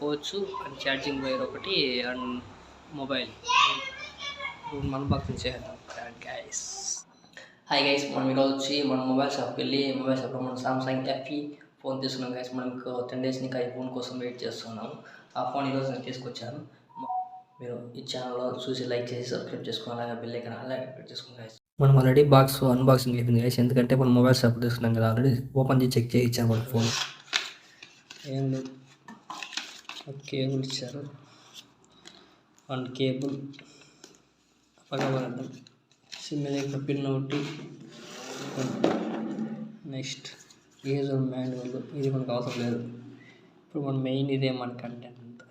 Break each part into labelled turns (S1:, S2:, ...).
S1: పోవచ్చు and charging wire ఒకటి and mobile unboxing చేద్దాం గైస్. హాయ్ గైస్, మనం ఈరోజు వచ్చి మన మొబైల్ షాప్కి వెళ్ళి మొబైల్ షాప్లో మనం సామ్సంగ్ ఎఫ్ఈ ఫోన్ తీసుకున్నాం గైస్. మనం 10 డేస్ నుంచి ఈ ఫోన్ కోసం వెయిట్ చేస్తున్నాము. ఆ ఫోన్ ఈరోజు నేను తీసుకొచ్చాను. మీరు ఈ ఛానల్లో చూసి లైక్ చేసి సబ్స్క్రైబ్ చేసుకోవాలి, అలాగే బెల్ ఐకాన్ అలాగే యాక్టివేట్ చేసుకోండి గైస్. మనం ఆల్రెడీ బాక్స్ అన్బాక్సింగ్ అయిపోయింది గైస్, ఎందుకంటే మనం మొబైల్ షాప్ తీసుకున్నాం కదా, ఆల్రెడీ ఓపెన్ చేసి చెక్ చేయించాము మన ఫోన్. ఏం లేదు, కేబుల్ ఇచ్చారు అండ్ కేబుల్ పగబడద్దాం, సిమ్ దగ్గర పిన్ ఒకటి, నెక్స్ట్ యూజర్ మాన్యువల్, ఇది మనకు అవసరం లేదు. ఇప్పుడు మన మెయిన్ ఇదే మన కంటెంట్ అంతా.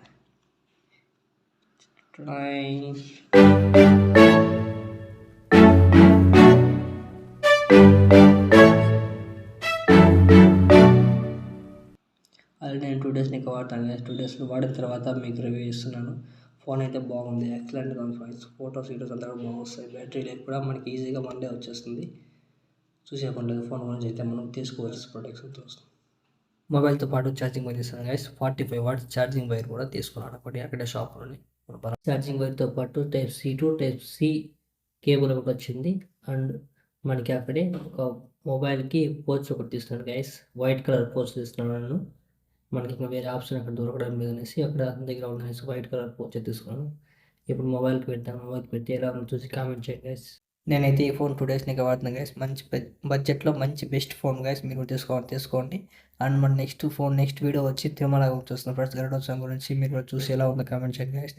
S1: అది నేను 2 డేస్ నీకు వాడతాను. 2 డేస్లో వాడిన తర్వాత మీకు రివ్యూ ఇస్తున్నాను. ఫోన్ అయితే బాగుంది, ఎక్సలెంట్గా ఉంది ఫ్రెండ్స్. ఫొటోస్ అంతా కూడా బాగా వస్తాయి. బ్యాటరీ లైఫ్ కూడా మనకి ఈజీగా 1 డే వచ్చేస్తుంది. చూసేకుండా ఫోన్ గురించి అయితే మనం తీసుకోవచ్చు, ప్రొటెక్షన్తో వస్తుంది. మొబైల్తో పాటు ఛార్జింగ్ వైర్ ఇస్తాను గైస్. 45 వాట్స్ ఛార్జింగ్ వైర్ కూడా తీసుకున్నాను ఒకటి అక్కడే షాప్లోని. ఛార్జింగ్ వైర్తో పాటు type C to type C cable ఒకటి వచ్చింది. అండ్ మనకి అక్కడే ఒక మొబైల్కి పోర్ట్స్ ఒకటి తీస్తున్నాను గైస్. వైట్ కలర్ పోర్ట్స్ తీస్తున్నాను. మనకి ఇంకా వేరే ఆప్షన్ అక్కడ దొరకడం లేదు అనేసి అక్కడ దగ్గర ఉన్న వైట్ కలర్ పోర్చ్ తీసుకున్నాను. ఇప్పుడు మొబైల్కి పెడతాను. మొబైల్కి పెట్టి ఎలా చూసి కామెంట్ చేయండి గైస్. నేనైతే ఈ ఫోన్ 2 డేస్ నీకు వాడుతున్నాను గైస్. మంచి బడ్జెట్లో మంచి బెస్ట్ ఫోన్ గైస్. మీరు తీసుకోండి. అండ్ మన నెక్స్ట్ వీడియో వచ్చి తిరుమల చూస్తున్నాం ఫ్రెండ్స్. గరుడోత్సవం గురించి మీరు చూసి ఎలా ఉందో కామెంట్ చేయండి గైస్.